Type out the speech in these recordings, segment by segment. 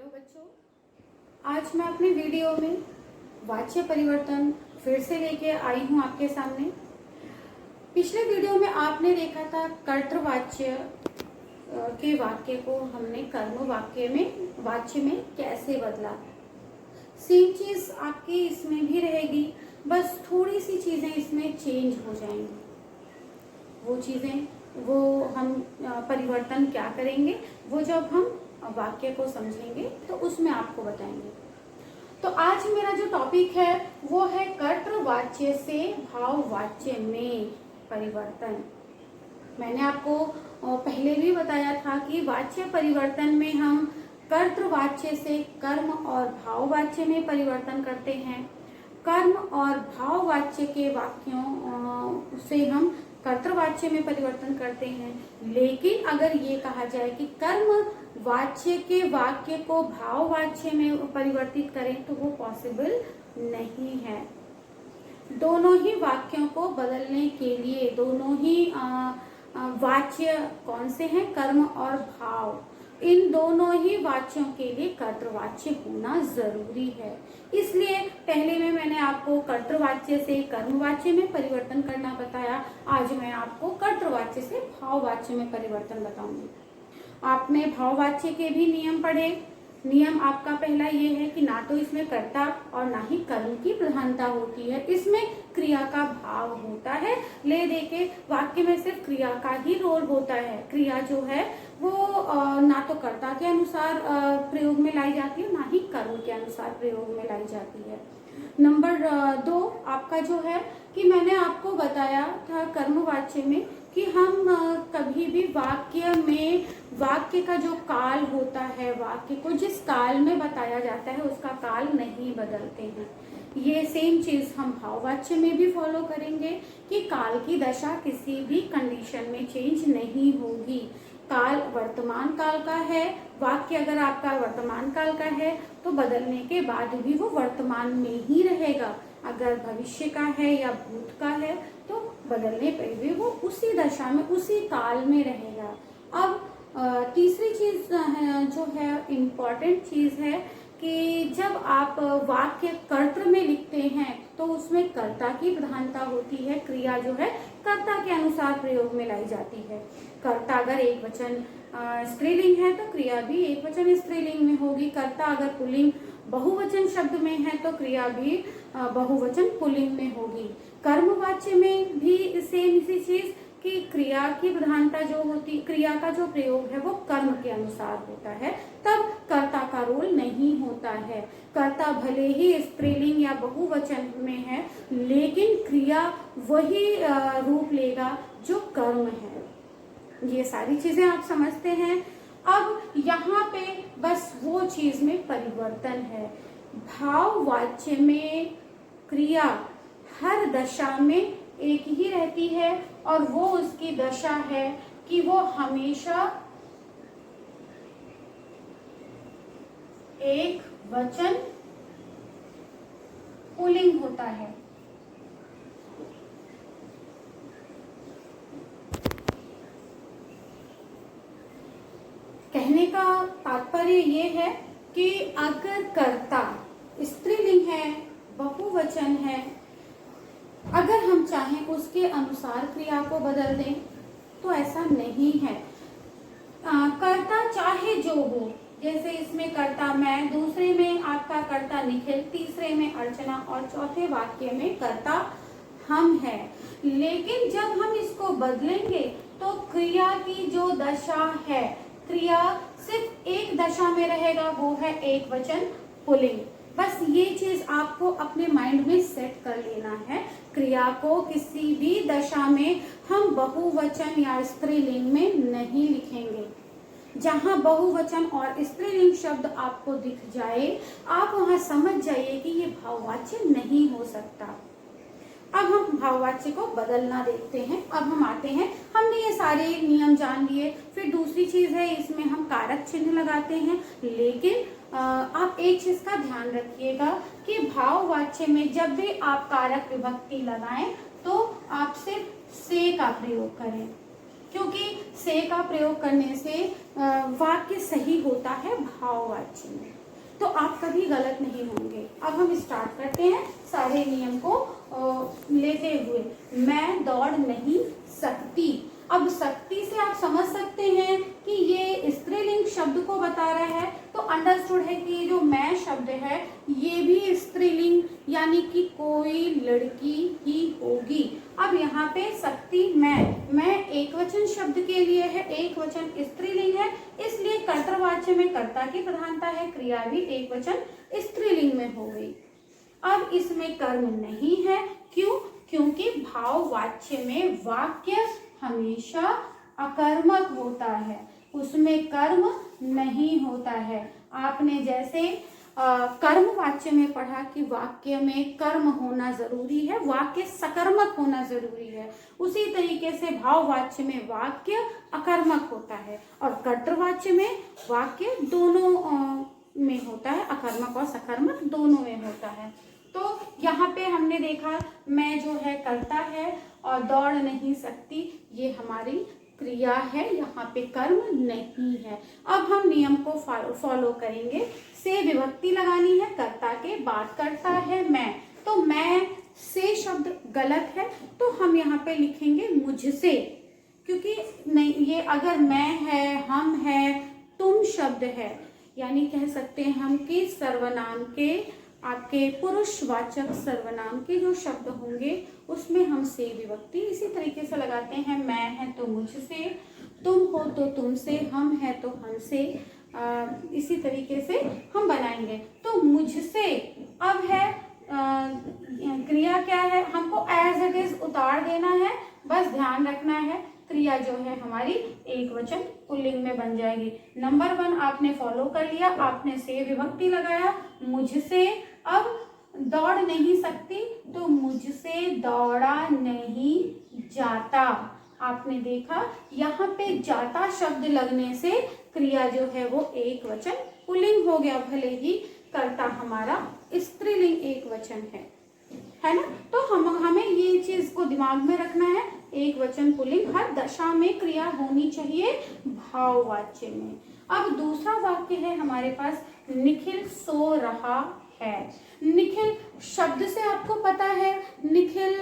Hello बच्चों, आज मैं अपनी वीडियो में वाच्य परिवर्तन फिर से लेके आई हूँ आपके सामने। पिछले वीडियो में आपने देखा था कर्तृवाच्य के वाक्य को हमने कर्म वाच्य में कैसे बदला। सेम चीज आपकी इसमें भी रहेगी, बस थोड़ी सी चीजें इसमें चेंज हो जाएंगी। वो हम परिवर्तन क्या करेंगे वो जब हम वाक्य को समझेंगे तो उसमें आपको बताएंगे। तो आज मेरा जो टॉपिक है वो है कर्तृवाच्य से भाववाच्य में परिवर्तन। मैंने आपको पहले भी बताया था कि वाच्य परिवर्तन में हम कर्तृवाच्य से कर्म और भाववाच्य में परिवर्तन करते हैं। कर्म और भाववाच्य के वाक्यों से हम कर्तृवाच्य में परिवर्तन करते हैं। लेकिन अगर ये कहा जाए कि कर्म वाच्य के वाक्य को भाववाच्य में परिवर्तित करें तो वो पॉसिबल नहीं है। दोनों ही वाक्यों को बदलने के लिए दोनों ही वाच्य कौन से हैं, कर्म और भाव, इन दोनों ही वाच्यों के लिए कर्तृवाच्य होना जरूरी है। इसलिए पहले में मैंने आपको कर्तृवाच्य से कर्मवाच्य में परिवर्तन करना बताया। आज मैं आपको कर्तृवाच्य से भाववाच्य में परिवर्तन बताऊंगी। आपने भाववाच्य के भी नियम पढ़े। नियम आपका पहला ये है कि ना तो इसमें कर्ता और ना ही कर्म की प्रधानता होती है, इसमें क्रिया का भाव होता है। ले दे के वाक्य में सिर्फ क्रिया का ही रोल होता है। क्रिया जो है वो ना तो कर्ता के अनुसार प्रयोग में लाई जाती है, ना ही कर्म के अनुसार प्रयोग में लाई जाती है। नंबर 2 आपका जो है कि मैंने आपको बताया था कर्मवाच्य में कि हम कभी भी वाक्य का जो काल होता है, वाक्य को जिस काल में बताया जाता है उसका काल नहीं बदलते हैं। ये सेम चीज हम भाववाच्य में भी फॉलो करेंगे कि काल की दशा किसी भी कंडीशन में चेंज नहीं होगी। काल वर्तमान काल का है, वाक्य अगर आपका वर्तमान काल का है तो बदलने के बाद भी वो वर्तमान में ही रहेगा। अगर भविष्य का है या भूत का है तो बदलने पर भी वो उसी दशा में उसी काल में रहेगा। अब तीसरी चीज जो है इम्पोर्टेंट चीज है कि जब आप वाक्य कर्तृ में लिखते हैं तो उसमें कर्ता की प्रधानता होती है। क्रिया जो है कर्ता के अनुसार प्रयोग में लाई जाती है। कर्ता अगर एक वचन स्त्रीलिंग है तो क्रिया भी एक वचन स्त्रीलिंग में होगी। कर्ता अगर पुल्लिंग बहुवचन शब्द में है तो क्रिया भी बहुवचन पुल्लिंग में होगी। कर्मवाच्य में भी सेम इसी चीज कि क्रिया की प्रधानता जो होती, क्रिया का जो प्रयोग है वो कर्म के अनुसार होता है, तब कर्ता का रोल नहीं होता है। कर्ता भले ही स्त्रीलिंग या बहुवचन में है लेकिन क्रिया वही रूप लेगा जो कर्म है। ये सारी चीजें आप समझते हैं। अब यहाँ पे बस वो चीज में परिवर्तन है। भाववाच्य में क्रिया हर दशा में एक ही रहती है और वो उसकी दशा है कि वो हमेशा एक वचन पुल्लिंग होता है। कहने का तात्पर्य ये है कि अगर कर्ता स्त्रीलिंग है, बहुवचन है, अगर हम चाहें उसके अनुसार क्रिया को बदल दें तो ऐसा नहीं है। कर्ता चाहे जो हो, जैसे इसमें कर्ता मैं, दूसरे में आपका कर्ता निखिल, तीसरे में अर्चना और चौथे वाक्य में कर्ता हम है। लेकिन जब हम इसको बदलेंगे तो क्रिया की जो दशा है, क्रिया सिर्फ एक दशा में रहेगा, वो है एक वचन पुल्लिंग। बस ये चीज आपको अपने माइंड में सेट कर लेना है। क्रिया को किसी भी दशा में हम बहुवचन या स्त्रीलिंग में नहीं लिखेंगे। जहां बहुवचन और स्त्रीलिंग शब्द आपको दिख जाए आप वहां समझ जाइए कि ये भाववाच्य नहीं हो सकता। अब हम भाववाच्य को बदलना देखते हैं। अब हम आते हैं, हमने ये सारे नियम जान लिए। फिर दूसरी चीज है, इसमें हम कारक चिन्ह लगाते हैं। लेकिन आप एक चीज का ध्यान रखिएगा कि भाववाच्य में जब भी आप कारक विभक्ति लगाएं तो आप सिर्फ से का प्रयोग करें, क्योंकि से का प्रयोग करने से वाक्य सही होता है भाववाच्य में। तो आप कभी गलत नहीं होंगे। अब हम स्टार्ट करते हैं सारे नियम को लेते हुए। मैं दौड़ नहीं सकती। अब सकती से आप समझ सकते हैं कि ये स्त्रीलिंग शब्द को बता रहा है, तो अंडरस्टूड है कि जो मैं शब्द है ये भी स्त्रीलिंग यानी कि कोई लड़की ही होगी। अब यहाँ पे सकती मैं एक वचन शब्द के लिए है, एक वचन स्त्रीलिंग है, इसलिए कर्तृवाच्य में कर्ता की प्रधानता है, क्रिया भी एक वचन स्त्रीलिंग में हो गई। अब इसमें कर्म नहीं है, क्यों? क्योंकि भाववाच्य में वाक्य हमेशा अकर्मक होता है, उसमें कर्म नहीं होता है। आपने जैसे कर्मवाच्य में पढ़ा कि वाक्य में कर्म होना जरूरी है, वाक्य सकर्मक होना जरूरी है, उसी तरीके से भाववाच्य में वाक्य अकर्मक होता है और कर्तृवाच्य में वाक्य दोनों में होता है, अकर्मक और सकर्मक दोनों में होता है। तो यहाँ पे हमने देखा मैं जो है कर्ता है और दौड़ नहीं सकती ये हमारी क्रिया है, यहाँ पे कर्म नहीं है। अब हम नियम को फॉलो करेंगे। से विभक्ति लगानी है कर्ता के, बात करता है मैं, तो मैं से शब्द गलत है, तो हम यहाँ पे लिखेंगे मुझसे, क्योंकि नहीं, ये अगर मैं है, हम है, तुम शब्द है, यानी कह सकते हैं हम कि सर्वनाम के आपके पुरुषवाचक सर्वनाम के जो शब्द होंगे उसमें हम से विभक्ति इसी तरीके से लगाते हैं। मैं है तो मुझसे, तुम हो तो तुमसे, हम है तो हमसे, इसी तरीके से हम बनाएंगे। तो मुझसे अब है क्रिया क्या है, हमको एज इट इज उतार देना है, बस ध्यान रखना है। क्रिया जो है हमारी एक वचन पुल्लिंग में बन जाएगी। नंबर 1 आपने फॉलो कर लिया, आपने से विभक्ति लगाया मुझसे। अब दौड़ नहीं सकती तो मुझसे दौड़ा नहीं जाता। आपने देखा यहाँ पे जाता शब्द लगने से क्रिया जो है वो एक वचन पुल्लिंग हो गया, भले ही कर्ता हमारा स्त्रीलिंग एक वचन है ना। तो हमें ये चीज को दिमाग में रखना है, एक वचन पुल्लिंग हर दशा में क्रिया होनी चाहिए भाववाच्य में। अब दूसरा वाक्य है हमारे पास, निखिल सो रहा है। निखिल शब्द से आपको पता है निखिल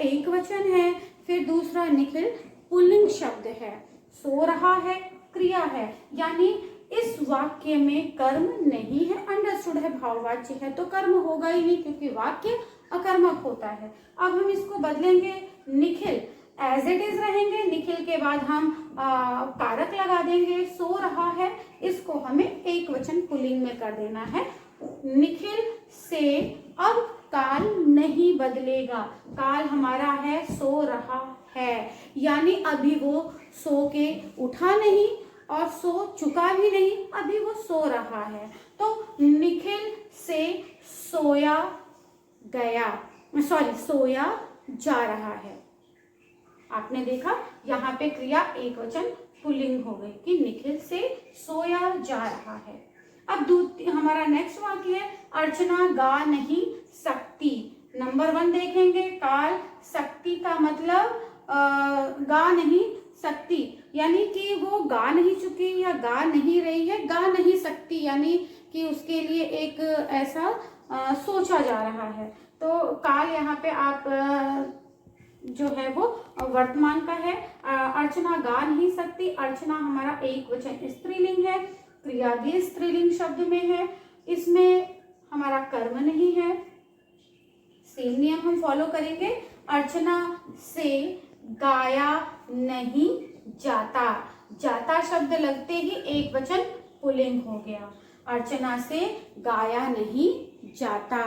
एक वचन है, फिर दूसरा निखिल पुल्लिंग शब्द है, सो रहा है क्रिया है, यानी इस वाक्य में कर्म नहीं है। अंडरस्टूड है, भाववाच्य है तो कर्म होगा ही नहीं क्योंकि वाक्य अकर्मक होता है। अब हम इसको बदलेंगे, निखिल एज इट इज रहेंगे, निखिल के बाद हम कारक लगा देंगे, सो रहा है, इसको हमें एक वचन पुल्लिंग में कर देना है, निखिल से। अब काल नहीं बदलेगा, काल हमारा है सो रहा है, यानी अभी वो सो के उठा नहीं और सो चुका भी नहीं, अभी वो सो रहा है। तो निखिल से सोया गया, सोया जा रहा है। आपने देखा यहाँ पे क्रिया एक वचन पुल्लिंग हो गई कि निखिल से सोया जा रहा है। अब हमारा नेक्स्ट वाक्य है, अर्चना गा नहीं सकती। नंबर 1 देखेंगे, काल सकती का मतलब गा नहीं सकती, यानी कि वो गा नहीं चुकी या गा नहीं रही है, गा नहीं सकती यानी कि उसके लिए एक ऐसा सोचा जा रहा है। तो काल यहाँ पे आप जो है वो वर्तमान का है, अर्चना गा नहीं सकती, अर्चना हमारा एक वचन स्त्रीलिंग है, क्रिया भी स्त्रीलिंग शब्द में है, इसमें हमारा कर्म नहीं है। सेम नियम हम फॉलो करेंगे, अर्चना से गाया नहीं जाता, जाता शब्द लगते ही एक वचन पुल्लिंग हो गया, अर्चना से गाया नहीं जाता।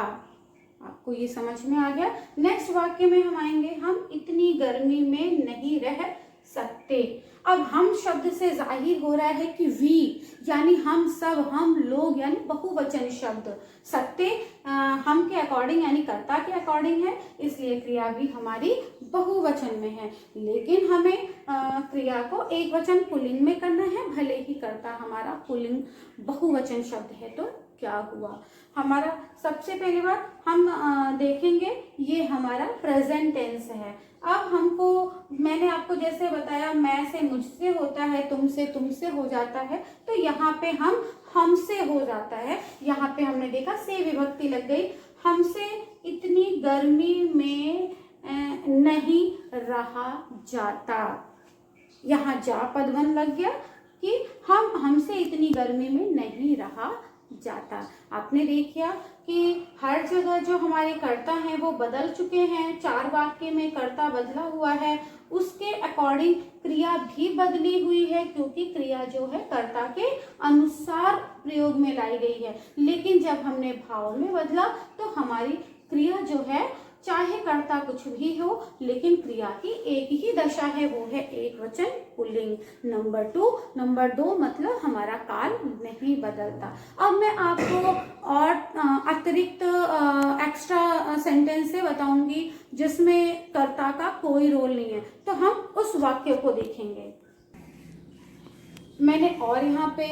आपको ये समझ में आ गया। नेक्स्ट वाक्य में हम आएंगे, हम इतनी गर्मी में नहीं रह सकते। अब हम शब्द से जाहिर हो रहा है कि वी यानी हम सब, हम लोग यानी बहुवचन शब्द, सकते हम के अकॉर्डिंग यानी कर्ता के अकॉर्डिंग है, इसलिए क्रिया भी हमारी बहुवचन में है, लेकिन हमें क्रिया को एक वचन पुल्लिंग में करना है, भले ही कर्ता हमारा पुल्लिंग बहुवचन शब्द है। तो क्या हुआ हमारा, सबसे पहली बार हम देखेंगे ये हमारा प्रेजेंट टेंस है। अब हमको, मैंने आपको जैसे बताया, मैं से मुझसे होता है, तुमसे तुमसे हो जाता है, तो यहाँ पे हमसे हो जाता है। यहाँ पे हमने देखा से विभक्ति लग गई। हमसे इतनी गर्मी में नहीं रहा जाता, यहाँ जा पदवन लग गया कि हमसे इतनी गर्मी में नहीं रहा जाता। आपने देखा कि हर जगह जो हमारे कर्ता हैं वो बदल चुके हैं। 4 वाक्य में कर्ता बदला हुआ है, उसके अकॉर्डिंग क्रिया भी बदली हुई है, क्योंकि क्रिया जो है कर्ता के अनुसार प्रयोग में लाई गई है। लेकिन जब हमने भाव में बदला तो हमारी क्रिया जो है, चाहे कर्ता कुछ भी हो, लेकिन क्रिया की एक ही दशा है, वो है एक वचन पुल्लिंग। नंबर 2 मतलब हमारा काल नहीं बदलता। अब मैं आपको और अतिरिक्त एक्स्ट्रा सेंटेंस से बताऊंगी जिसमें कर्ता का कोई रोल नहीं है, तो हम उस वाक्य को देखेंगे। मैंने और यहाँ पे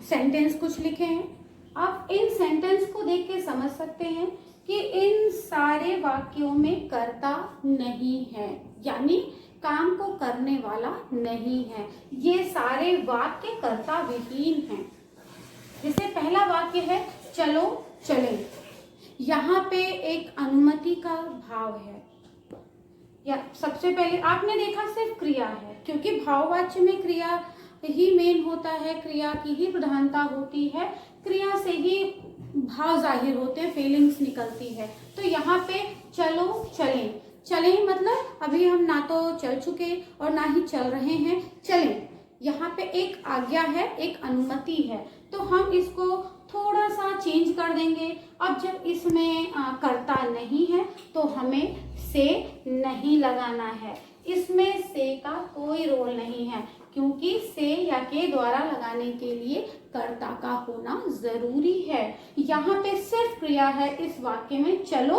सेंटेंस कुछ लिखे हैं। आप इन सेंटेंस को देख के समझ सकते हैं कि इन सारे वाक्यों में कर्ता नहीं है, यानी काम को करने वाला नहीं है। ये सारे वाक्य कर्ता विहीन हैं। जैसे पहला वाक्य है चलो चलें, यहाँ पे एक अनुमति का भाव है। या सबसे पहले आपने देखा सिर्फ क्रिया है, क्योंकि भाववाच्य में क्रिया ही मेन होता है, क्रिया की ही प्रधानता होती है, क्रिया से ही भाव जाहिर होते हैं, फीलिंग्स निकलती है। तो यहाँ पे चलो चलें, चलें मतलब अभी हम ना तो चल चुके और ना ही चल रहे हैं, चलें। यहाँ पे एक आज्ञा है, एक अनुमति है, तो हम इसको थोड़ा सा चेंज कर देंगे। अब जब इसमें कर्ता नहीं है तो हमें से नहीं लगाना है। इसमें से का कोई रोल नहीं है, क्योंकि से या के द्वारा लगाने के लिए कर्ता का होना जरूरी है। यहाँ पे सिर्फ क्रिया है इस वाक्य में, चलो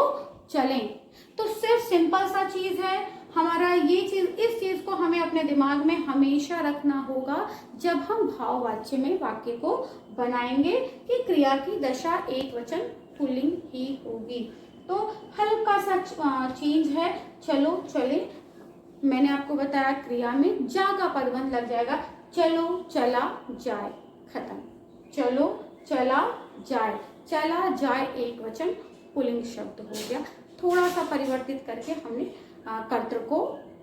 चलें। तो सिर्फ सिंपल सा चीज है हमारा, ये चीज, इस चीज को हमें अपने दिमाग में हमेशा रखना होगा जब हम भाववाच्य में वाक्य को बनाएंगे कि क्रिया की दशा एक वचन पुल्लिंग ही होगी। तो हल्का सा चेंज है, चलो चले। मैंने आपको बताया क्रिया में जा का पदबंध लग जाएगा, चलो चला जाए, खत्म। चलो चला जाए, चला जाए एक वचन पुल्लिंग शब्द हो गया। थोड़ा सा परिवर्तित करके हमने कर्तृ को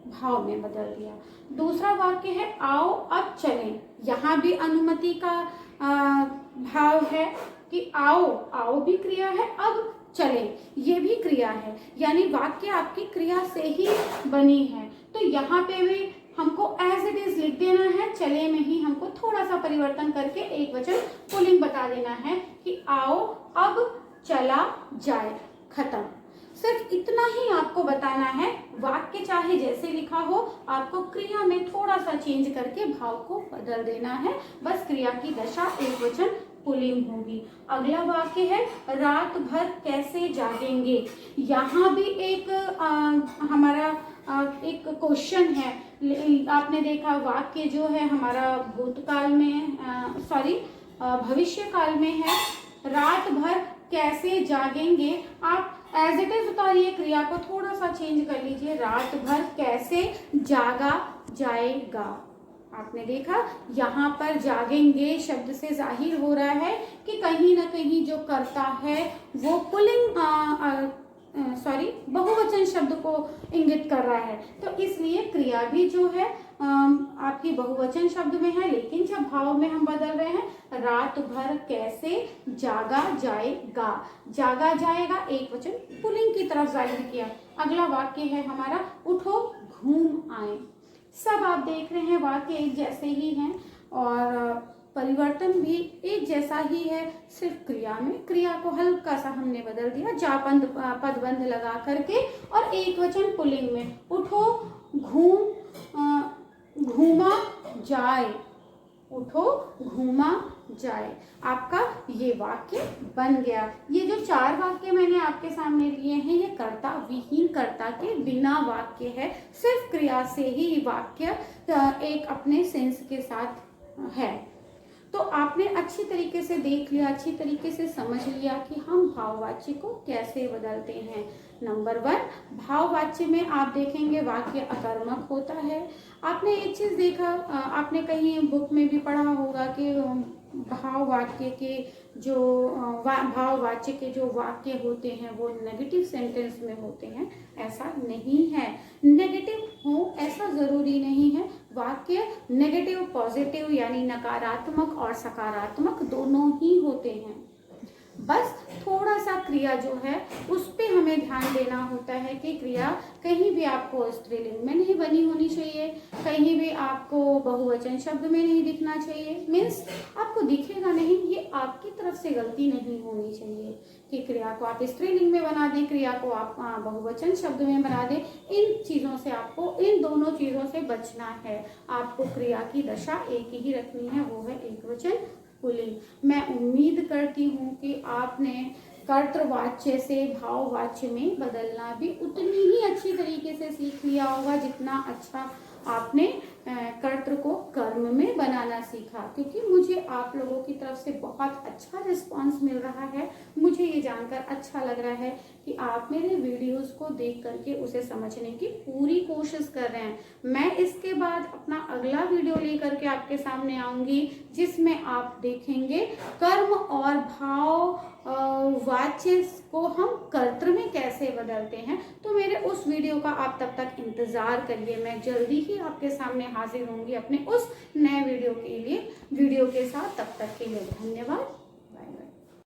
भाव में बदल दिया। दूसरा वाक्य है आओ अब चलें, यहाँ भी अनुमति का भाव है कि आओ, आओ भी क्रिया है, अब चले ये भी क्रिया है, यानी वाक्य आपकी क्रिया से ही बनी है। तो यहाँ पे भी हमको एज इट इज लिख देना है, चले में ही हमको थोड़ा सा परिवर्तन करके एक वचन पुल्लिंग बता देना है कि आओ अब चला जाए, खत्म। सिर्फ इतना ही आपको बताना है। वाक्य चाहे जैसे लिखा हो, आपको क्रिया में थोड़ा सा चेंज करके भाव को बदल देना है, बस क्रिया की दशा एक वचन पुल्लिंग होगी। अगला वाक्य है रात भर कैसे जागेंगे। यहाँ भी एक हमारा एक क्वेश्चन है। आपने देखा वाक्य जो है हमारा भूतकाल में, भविष्य काल में है। रात भर कैसे जागेंगे, आप एज इट इज उतारिए, क्रिया को थोड़ा सा चेंज कर लीजिए, रात भर कैसे जागा जाएगा। आपने देखा यहाँ पर जागेंगे शब्द से जाहिर हो रहा है कि कहीं ना कहीं जो कर्ता है वो पुल्लिंग बहुवचन शब्द को इंगित कर रहा है। तो इसलिए क्रिया भी जो है आपकी बहुवचन शब्द में है, लेकिन जब भाव में हम बदल रहे हैं, रात भर कैसे जागा जाएगा, जागा जाएगा एक वचन पुल्लिंग की तरफ जाहिर किया। अगला वाक्य है हमारा उठो घूम आए। सब आप देख रहे हैं वाक्य एक जैसे ही हैं और परिवर्तन भी एक जैसा ही है, सिर्फ क्रिया में क्रिया को हल्का सा हमने बदल दिया, जा पदबंध लगा करके, और एक वचन पुल्लिंग में उठो घूमा जाए, उठो घूमा जाए। आपका ये वाक्य बन गया। ये जो 4 वाक्य मैंने आपके सामने लिए हैं, ये कर्ता विहीन, कर्ता के बिना वाक्य है, सिर्फ क्रिया से ही वाक्य एक अपने सेंस के साथ है। तो आपने अच्छी तरीके से देख लिया, अच्छी तरीके से समझ लिया कि हम भाववाच्य को कैसे बदलते हैं। नंबर 1, भाववाच्य में आप देखेंगे वाक्य अकर्मक होता है। आपने एक चीज देखा, आपने कहीं बुक में भी पढ़ा होगा कि भाववाक्य के जो भाववाच्य के जो वाक्य होते हैं वो नेगेटिव सेंटेंस में होते हैं। ऐसा नहीं है, नेगेटिव हो ऐसा जरूरी नहीं है। वाक्य नेगेटिव पॉजिटिव यानी नकारात्मक और सकारात्मक दोनों ही होते हैं। बस थोड़ा सा क्रिया जो है उस पे हमें ध्यान देना होता है कि क्रिया कहीं भी आपको स्त्रीलिंग में नहीं बनी होनी चाहिए, कहीं भी आपको बहुवचन शब्द में नहीं दिखना चाहिए। मीन्स आपको दिखेगा नहीं, ये आपकी तरफ से गलती नहीं होनी चाहिए कि क्रिया को आप स्त्रीलिंग में बना दें, क्रिया को आप बहुवचन शब्द में बना दें। इन चीजों से आपको, इन दोनों चीजों से बचना है। आपको क्रिया की दशा एक ही रखनी है, वो है एकवचन पुल्लिंग। मैं उम्मीद करती हूँ कि आपने कर्तृवाच्य से भाववाच्य में बदलना भी उतनी ही अच्छी तरीके से सीख लिया होगा जितना अच्छा आपने कर्तृ को कर्म में बनाना सीखा। क्योंकि मुझे आप लोगों की तरफ से बहुत अच्छा रिस्पांस मिल रहा है। मुझे ये जानकर अच्छा लग रहा है कि आप मेरे वीडियोस को देख करके उसे समझने की पूरी कोशिश कर रहे हैं। मैं इसके बाद अपना अगला वीडियो लेकर के आपके सामने आऊंगी जिसमें आप देखेंगे कर्म और भाव वाच्य को हम कर्तृ में कैसे बदलते हैं। तो मेरे उस वीडियो का आप तब तक इंतजार करिए। मैं जल्दी ही आपके सामने हाजिर होंगी अपने उस नए वीडियो के साथ। तब तक के लिए धन्यवाद।